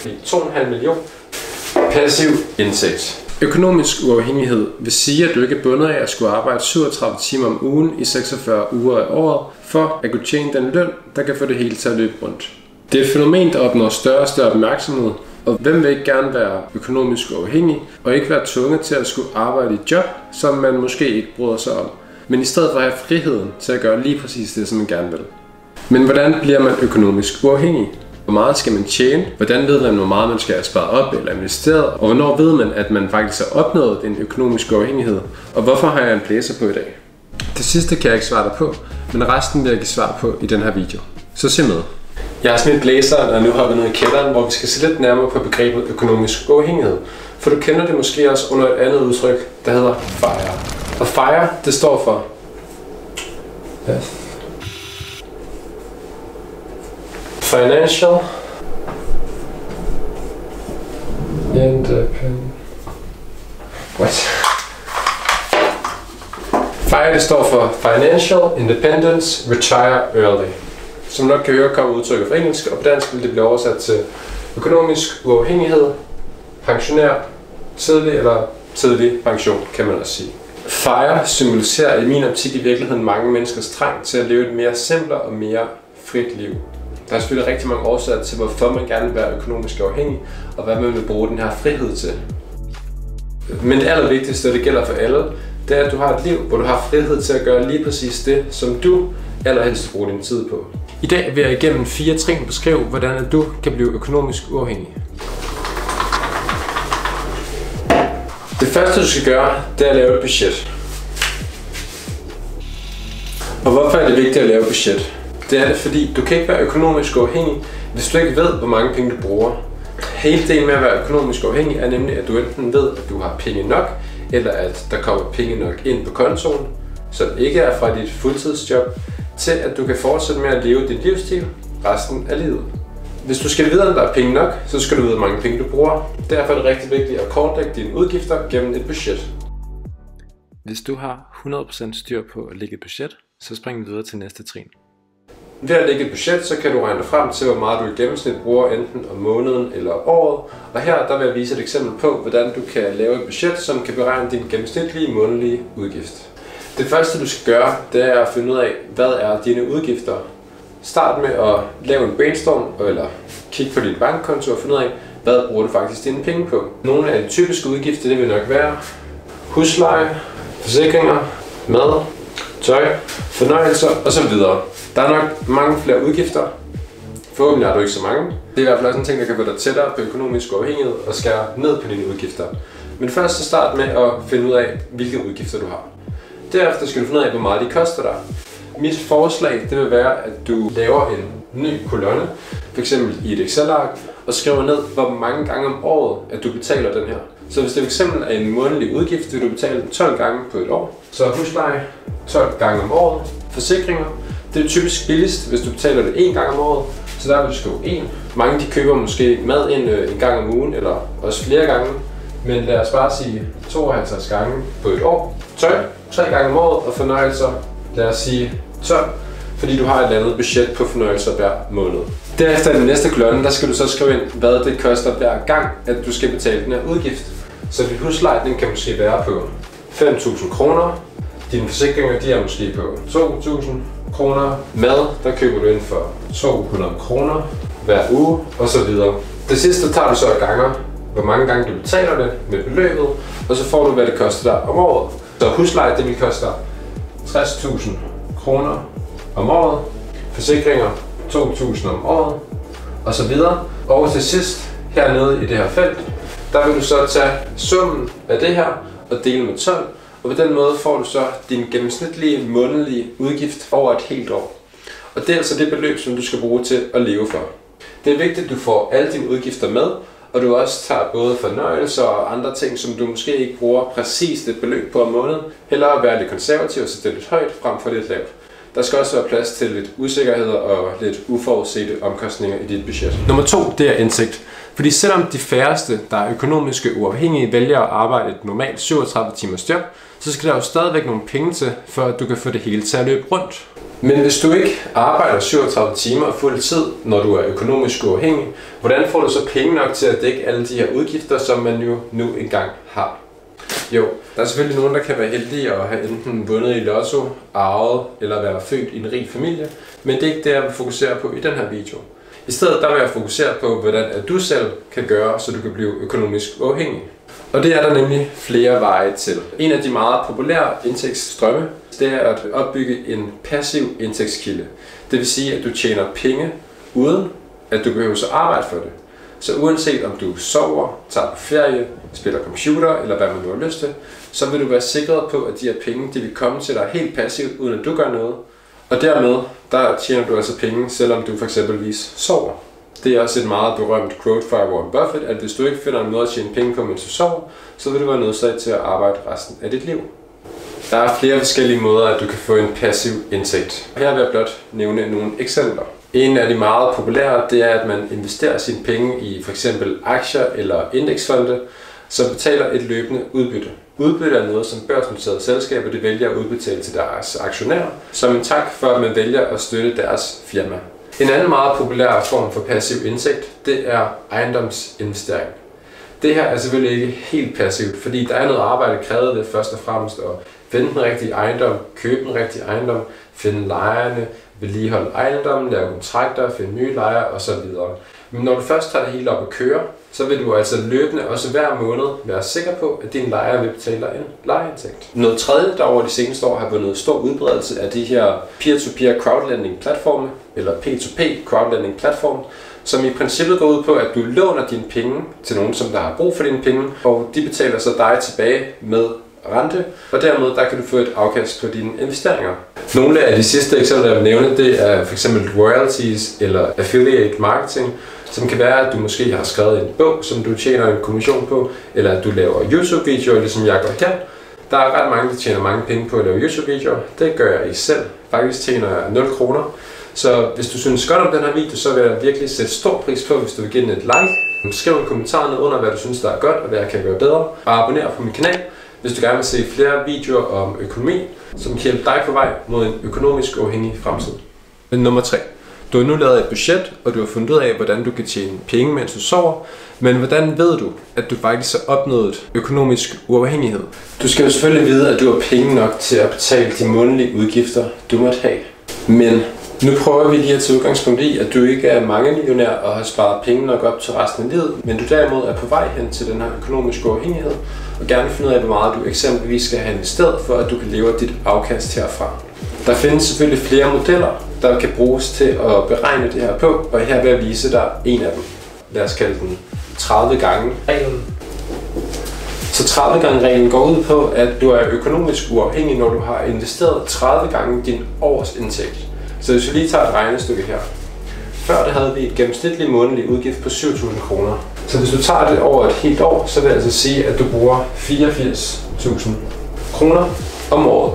2,5 millioner. Passiv indtægt. Økonomisk uafhængighed vil sige, at du ikke er bundet af at skulle arbejde 37 timer om ugen i 46 uger af året, for at kunne tjene den løn, der kan få det hele til at løbe rundt. Det er et fænomen, der opnår større og større opmærksomhed, og hvem vil ikke gerne være økonomisk uafhængig, og ikke være tvunget til at skulle arbejde i et job, som man måske ikke bryder sig om, men i stedet for at have friheden til at gøre lige præcis det, som man gerne vil. Men hvordan bliver man økonomisk uafhængig? Hvor meget skal man tjene? Hvordan ved man, hvor meget man skal have sparet op eller investeret? Og hvornår ved man, at man faktisk har opnået en økonomisk uafhængighed? Og hvorfor har jeg en blæser på i dag? Det sidste kan jeg ikke svare dig på, men resten vil jeg give svar på i den her video. Så se med. Jeg har smidt blæseren, og nu har vi ned i kælderen, hvor vi skal se lidt nærmere på begrebet økonomisk uafhængighed. For du kender det måske også under et andet udtryk, der hedder FIRE. Og FIRE, det står for Financial Independence. FIRE, det står for Financial Independence Retire Early. Som nok kan høre, kommer udtrykket fra engelsk, og på dansk vil det blive oversat til økonomisk uafhængighed, pensionær, tidlig eller tidlig pension, kan man også sige. FIRE symboliserer i min optik i virkeligheden mange menneskers trang til at leve et mere simplere og mere frit liv. Der er selvfølgelig rigtig mange årsager til, hvorfor man gerne vil være økonomisk uafhængig, og hvad man vil bruge den her frihed til. Men det allervigtigste, og det gælder for alle, det er, at du har et liv, hvor du har frihed til at gøre lige præcis det, som du allerhelst bruger din tid på. I dag vil jeg igennem 4 trin beskrive, hvordan du kan blive økonomisk uafhængig. Det første, du skal gøre, det er at lave et budget. Og hvorfor er det vigtigt at lave et budget? Det er det, fordi du kan ikke være økonomisk uafhængig, hvis du ikke ved, hvor mange penge du bruger. Hele delen med at være økonomisk uafhængig er nemlig, at du enten ved, at du har penge nok, eller at der kommer penge nok ind på kontoen, som ikke er fra dit fuldtidsjob, til at du kan fortsætte med at leve dit livsstil resten af livet. Hvis du skal vide, om der er penge nok, så skal du vide, hvor mange penge du bruger. Derfor er det rigtig vigtigt at kortlægge dine udgifter gennem et budget. Hvis du har 100% styr på at lægge et budget, så spring vi videre til næste trin. Ved at lægge et budget, så kan du regne dig frem til, hvor meget du i gennemsnit bruger enten om måneden eller året. Og her der vil jeg vise et eksempel på, hvordan du kan lave et budget, som kan beregne din gennemsnitlige månedlige udgift. Det første du skal gøre, det er at finde ud af, hvad er dine udgifter. Start med at lave en brainstorm, eller kigge på din bankkonto og finde ud af, hvad bruger du faktisk dine penge på. Nogle af de typiske udgifter, det vil nok være husleje, forsikringer, mad, tøj, fornøjelser osv. Der er nok mange flere udgifter. Forhåbentlig har du ikke så mange. Det er i hvert fald også en ting, der kan få dig tættere på økonomisk uafhængighed og skære ned på dine udgifter. Men først så start med at finde ud af, hvilke udgifter du har. Derefter skal du finde ud af, hvor meget de koster dig. Mit forslag det vil være, at du laver en ny kolonne, f.eks. i et Excel-ark, og skriver ned, hvor mange gange om året, at du betaler den her. Så hvis det fx er en månedlig udgift, vil du betale 12 gange på et år. Så husleje 12 gange om året. Forsikringer, det er typisk billigst, hvis du betaler det 1 gang om året. Så der vil du skrive 1. Mange de køber måske mad ind en gang om ugen, eller også flere gange. Men lad os bare sige 52 gange på et år. Tøj 3 gange om året, og fornøjelser lad os sige 12. Fordi du har et andet budget på fornøjelser hver måned. Derefter i den næste kolonne, der skal du så skrive ind, hvad det koster hver gang, at du skal betale den her udgift. Så dit husleje, den kan måske være på 5.000 kroner. Dine forsikringer, de er måske på 2.000 kroner. Mad, der køber du ind for 200 kroner hver uge, og så videre. Det sidste tager du så ganger, hvor mange gange du betaler det med beløbet, og så får du, hvad det koster dig om året. Så husleje, det vil koste 60.000 kroner om året. Forsikringer, 2.000 om året, og så videre. Og til sidst, hernede i det her felt, der vil du så tage summen af det her og dele med 12, og på den måde får du så din gennemsnitlige månedlige udgift over et helt år. Og det er altså det beløb, som du skal bruge til at leve for. Det er vigtigt, at du får alle dine udgifter med, og du også tager både fornøjelser og andre ting, som du måske ikke bruger præcis et beløb på om måneden. Hellere være lidt konservativ og sætte lidt højt frem for lidt lavt. Der skal også være plads til lidt usikkerheder og lidt uforudsete omkostninger i dit budget. Nummer 2, det er indsigt. Fordi selvom de færreste, der er økonomiske uafhængige, vælger at arbejde et normalt 37 timers job, så skal der jo stadigvæk nogle penge til, for at du kan få det hele til at løbe rundt. Men hvis du ikke arbejder 37 timer fuld tid, når du er økonomisk uafhængig, hvordan får du så penge nok til at dække alle de her udgifter, som man jo nu engang har? Jo, der er selvfølgelig nogen, der kan være heldige at have enten vundet i lotto, arvet eller være født i en rig familie, men det er ikke det, jeg vil fokusere på i den her video. I stedet der vil jeg fokusere på, hvordan du selv kan gøre, så du kan blive økonomisk uafhængig. Og det er der nemlig flere veje til. En af de meget populære indtægtsstrømme, det er at opbygge en passiv indtægtskilde. Det vil sige, at du tjener penge, uden at du behøver at arbejde for det. Så uanset om du sover, tager på ferie, spiller computer eller hvad man nu har lyst til, så vil du være sikret på, at de her penge de vil komme til dig helt passivt, uden at du gør noget. Og dermed, der tjener du altså penge, selvom du for eksempelvis sover. Det er også et meget berømt quote fra Warren Buffett, at hvis du ikke finder en måde at tjene penge på, mens du sover, så vil du være nødsaget til at arbejde resten af dit liv. Der er flere forskellige måder, at du kan få en passiv indtægt. Her vil jeg blot nævne nogle eksempler. En af de meget populære, det er, at man investerer sine penge i f.eks. aktier eller indeksfonde, som betaler et løbende udbytte. Udbytte er noget, som børsnoterede selskaber de vælger at udbetale til deres aktionærer, som en tak for, at man vælger at støtte deres firma. En anden meget populær form for passiv indtægt, det er ejendomsinvestering. Det her er selvfølgelig ikke helt passivt, fordi der er noget arbejde krævet ved først og fremmest at finde den rigtige ejendom, købe den rigtige ejendom, finde lejerne, vedligeholde ejendommen, lave kontrakter, finde nye lejere osv. Men når du først tager det hele op at køre, så vil du altså løbende også hver måned være sikker på, at din lejer vil betale en lejeindtægt. Noget tredje, der over de seneste år har vundet stor udbredelse af de her peer-to-peer crowdlending platforme, eller P2P crowdlending platform, som i princippet går ud på, at du låner dine penge til nogen, som der har brug for dine penge, og de betaler så dig tilbage med rente, og dermed der kan du få et afkast på dine investeringer. Nogle af de sidste eksempler, jeg vil nævne, det er f.eks. royalties eller affiliate marketing, som kan være, at du måske har skrevet en bog, som du tjener en kommission på, eller at du laver YouTube-videoer, ligesom jeg gør her. Der er ret mange, der tjener mange penge på at lave YouTube-videoer. Det gør jeg ikke selv. Faktisk tjener jeg 0 kroner. Så hvis du synes godt om den her video, så vil jeg virkelig sætte stor pris på, hvis du vil give den et like. Skriv en kommentar ned under, hvad du synes, der er godt, og hvad jeg kan gøre bedre. Og abonner på min kanal, hvis du gerne vil se flere videoer om økonomi, som kan hjælpe dig på vej mod en økonomisk uafhængig fremtid. Men nummer 3. Du har nu lavet et budget, og du har fundet ud af, hvordan du kan tjene penge, mens du sover. Men hvordan ved du, at du faktisk har opnået økonomisk uafhængighed? Du skal jo selvfølgelig vide, at du har penge nok til at betale de månedlige udgifter, du måtte have. Men nu prøver vi lige at tage udgangspunkt i, at du ikke er mangemillionær og har sparet penge nok op til resten af livet, men du derimod er på vej hen til den her økonomiske uafhængighed, og gerne finde ud af, hvor meget du eksempelvis skal have investeret, for at du kan leve dit afkast herfra. Der findes selvfølgelig flere modeller, der kan bruges til at beregne det her på, og her vil jeg vise dig en af dem. Lad os kalde den 30 gange reglen. Så 30 gange reglen går ud på, at du er økonomisk uafhængig, når du har investeret 30 gange din årsindtægt. Så hvis vi lige tager et regnestykke her. Før der havde vi et gennemsnitligt månedlig udgift på 7.000 kroner. Så hvis du tager det over et helt år, så vil jeg altså sige, at du bruger 84.000 kroner om året.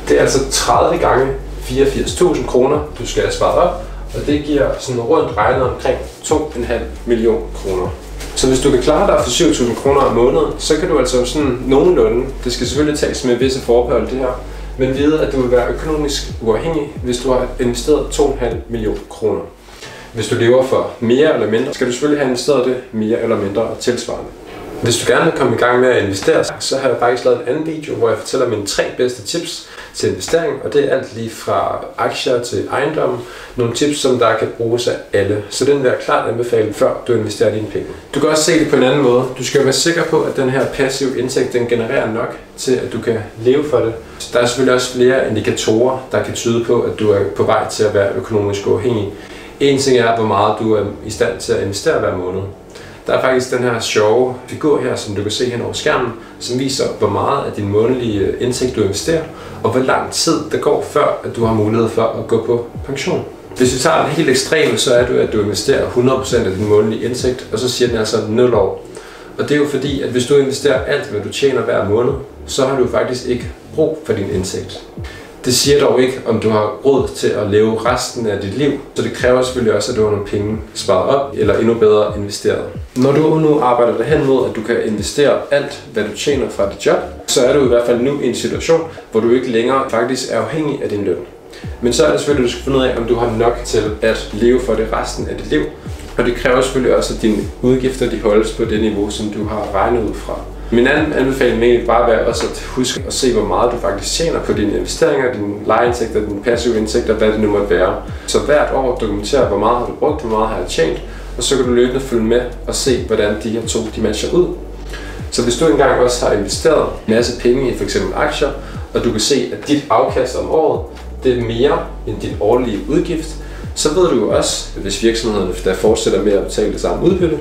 Det er altså 30 gange 84.000 kroner, du skal have sparet op, og det giver sådan rundt regnet omkring 2,5 millioner kroner. Så hvis du kan klare dig for 7.000 kroner om måneden, så kan du altså sådan nogenlunde, det skal selvfølgelig tages med visse forbehold det her, men vide, at du vil være økonomisk uafhængig, hvis du har investeret 2,5 millioner kroner. Hvis du lever for mere eller mindre, skal du selvfølgelig have investeret det mere eller mindre tilsvarende. Hvis du gerne vil komme i gang med at investere, så har jeg faktisk lavet en anden video, hvor jeg fortæller mine 3 bedste tips til investering, og det er alt lige fra aktier til ejendom. Nogle tips, som der kan bruges af alle, så den vil jeg klart anbefale, før du investerer dine penge. Du kan også se det på en anden måde. Du skal være sikker på, at den her passive indtægt, den genererer nok til, at du kan leve for det. Der er selvfølgelig også flere indikatorer, der kan tyde på, at du er på vej til at være økonomisk uafhængig. En ting er, hvor meget du er i stand til at investere hver måned. Der er faktisk den her sjove figur her, som du kan se hen over skærmen, som viser, hvor meget af din månedlige indtægt du investerer, og hvor lang tid der går, før at du har mulighed for at gå på pension. Hvis vi tager det helt ekstreme, så er det, at du investerer 100% af din månedlige indtægt, og så siger den altså 0 år. Og det er jo fordi, at hvis du investerer alt, hvad du tjener hver måned, så har du faktisk ikke brug for din indtægt. Det siger dog ikke, om du har råd til at leve resten af dit liv, så det kræver selvfølgelig også, at du har nogle penge sparet op, eller endnu bedre investeret. Når du nu arbejder dig hen mod, at du kan investere alt, hvad du tjener fra dit job, så er du i hvert fald nu i en situation, hvor du ikke længere faktisk er afhængig af din løn. Men så er det selvfølgelig, at du skal finde ud af, om du har nok til at leve for det resten af dit liv. Og det kræver selvfølgelig også, at dine udgifter de holdes på det niveau, som du har regnet ud fra. Min anden anbefaling vil egentlig bare være også at huske at se, hvor meget du faktisk tjener på dine investeringer, dine lejeindtægter, dine passive indtægter, hvad det nu måtte være. Så hvert år dokumentere, hvor meget har du brugt, hvor meget har jeg tjent, og så kan du løbende følge med og se, hvordan de her to de matcher ud. Så hvis du engang også har investeret en masse penge i f.eks. aktier, og du kan se, at dit afkast om året, det er mere end din årlige udgift, så ved du jo også, hvis virksomhederne der fortsætter med at betale det samme udbytte,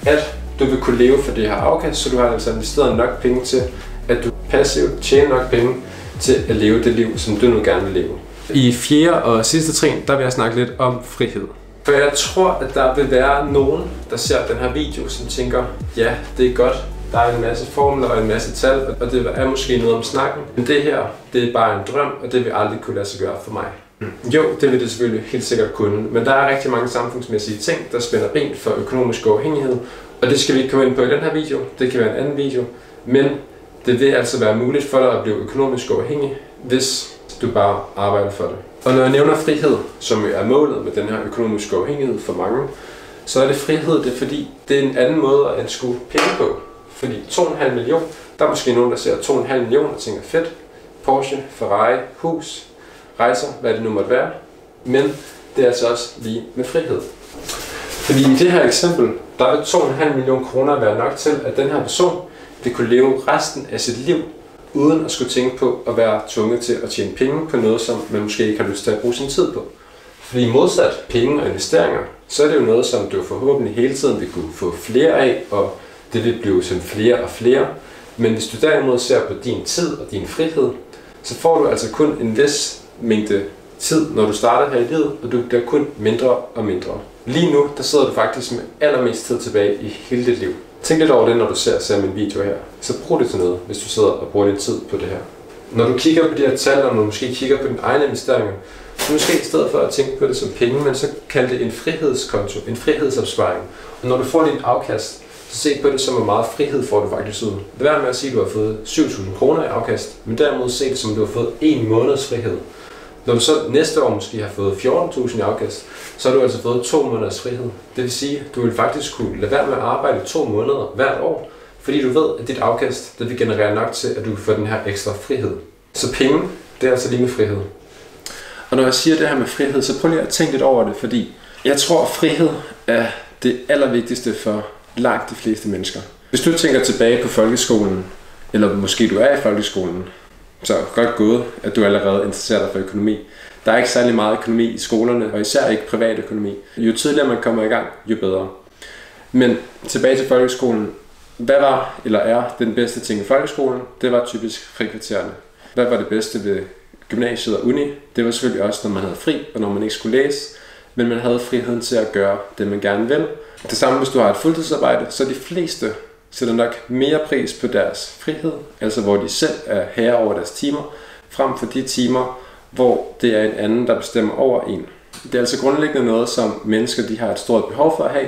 at du vil kunne leve for det her afkast, så du har altså investeret nok penge til, at du passivt tjener nok penge til at leve det liv, som du nu gerne vil leve. I fjerde og sidste trin, der vil jeg snakke lidt om frihed. For jeg tror, at der vil være nogen, der ser den her video, som tænker, ja, det er godt, der er en masse formler og en masse tal, og det er måske noget om snakken. Men det her, det er bare en drøm, og det vil aldrig kunne lade sig gøre for mig. Jo, det vil det selvfølgelig helt sikkert kunne, men der er rigtig mange samfundsmæssige ting, der spænder ben for økonomisk uafhængighed, og det skal vi ikke komme ind på i den her video, det kan være en anden video, men det vil altså være muligt for dig at blive økonomisk uafhængig, hvis du bare arbejder for det. Og når jeg nævner frihed, som er målet med den her økonomiske uafhængighed for mange, så er det frihed, det er fordi, det er en anden måde at anskue penge på. Fordi 2,5 millioner, der er måske nogen, der ser 2,5 millioner og tænker fedt, Porsche, Ferrari, hus, rejser, hvad det nu måtte være, men det er altså også lige med frihed. Fordi i det her eksempel, der vil 2,5 millioner kroner være nok til, at den her person vil kunne leve resten af sit liv, uden at skulle tænke på at være tvunget til at tjene penge på noget, som man måske ikke har lyst til at bruge sin tid på. Fordi modsat penge og investeringer, så er det jo noget, som du forhåbentlig hele tiden vil kunne få flere af, og det vil blive sådan flere og flere. Men hvis du derimod ser på din tid og din frihed, så får du altså kun en vis mængde tid, når du starter her i livet, og du bliver kun mindre og mindre. Lige nu, der sidder du faktisk med allermest tid tilbage i hele dit liv. Tænk lidt over det, når du ser min video her. Så brug det til noget, hvis du sidder og bruger din tid på det her. Når du kigger på de her tal, og når du måske kigger på dine egne investeringer, så måske i stedet for at tænke på det som penge, men så kald det en frihedskonto, en frihedsopsparing. Og når du får dit afkast, så se på det som, hvor meget frihed får du faktisk ud. Lad være med at sige, at du har fået 7.000 kroner i afkast, men derimod se det som, at du har fået 1 måneds frihed. Når du så næste år måske har fået 14.000 i afkast, så har du altså fået 2 måneders frihed. Det vil sige, at du vil faktisk kunne lade være med at arbejde 2 måneder hvert år, fordi du ved, at dit afkast det vil generere nok til, at du får den her ekstra frihed. Så penge, det er altså lige med frihed. Og når jeg siger det her med frihed, så prøv lige at tænke lidt over det, fordi jeg tror, at frihed er det allervigtigste for langt de fleste mennesker. Hvis du tænker tilbage på folkeskolen, eller måske du er i folkeskolen, så godt gået, at du allerede interesserer dig for økonomi. Der er ikke særlig meget økonomi i skolerne, og især ikke privat økonomi. Jo tidligere man kommer i gang, jo bedre. Men tilbage til folkeskolen. Hvad var eller er den bedste ting i folkeskolen? Det var typisk frikvartererne. Hvad var det bedste ved gymnasiet og uni? Det var selvfølgelig også, når man havde fri, og når man ikke skulle læse. Men man havde friheden til at gøre det, man gerne vil. Det samme, hvis du har et fuldtidsarbejde, så de fleste sætter nok mere pris på deres frihed, altså hvor de selv er herre over deres timer, frem for de timer, hvor det er en anden, der bestemmer over en. Det er altså grundlæggende noget, som mennesker de har et stort behov for at have,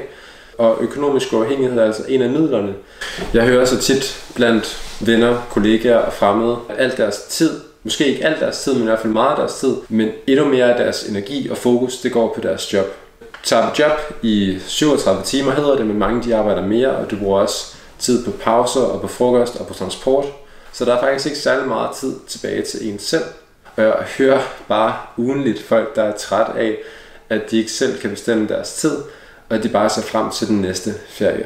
og økonomisk uafhængighed er altså en af midlerne. Jeg hører så tit blandt venner, kollegaer og fremmede, at al deres tid, måske ikke al deres tid, men i hvert fald meget af deres tid, men endnu mere af deres energi og fokus, det går på deres job. Tager du job i 37 timer, hedder det, men mange de arbejder mere, og du bruger også tid på pauser og på frokost og på transport. Så der er faktisk ikke særlig meget tid tilbage til en selv. Og jeg hører bare ugenligt folk, der er træt af, at de ikke selv kan bestemme deres tid, og at de bare ser frem til den næste ferie.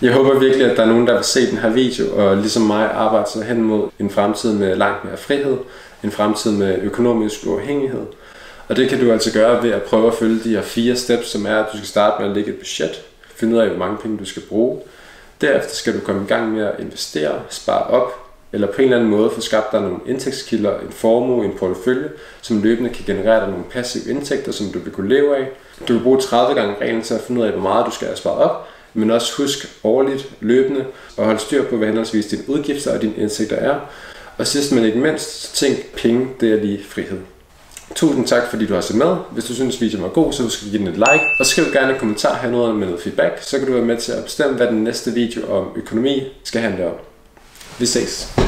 Jeg håber virkelig, at der er nogen, der vil se den her video, og ligesom mig arbejde sig hen mod en fremtid med langt mere frihed, en fremtid med økonomisk uafhængighed. Og det kan du altså gøre ved at prøve at følge de her 4 steps, som er, at du skal starte med at lægge et budget, finde ud af, hvor mange penge du skal bruge. Derefter skal du komme i gang med at investere, spare op, eller på en eller anden måde få skabt dig nogle indtægtskilder, en formue, en portefølje, som løbende kan generere dig nogle passive indtægter, som du vil kunne leve af. Du vil bruge 30 gange reglen til at finde ud af, hvor meget du skal have sparet op, men også husk årligt, løbende, og holde styr på, hvad henholdsvis dine udgifter og dine indtægter er. Og sidst men ikke mindst, så tænk, penge, det er lige frihed. Tusind tak, fordi du har set med. Hvis du synes, videoen var god, så husk at give den et like. Og skriv gerne en kommentar hernede med noget feedback, så kan du være med til at bestemme, hvad den næste video om økonomi skal handle om. Vi ses.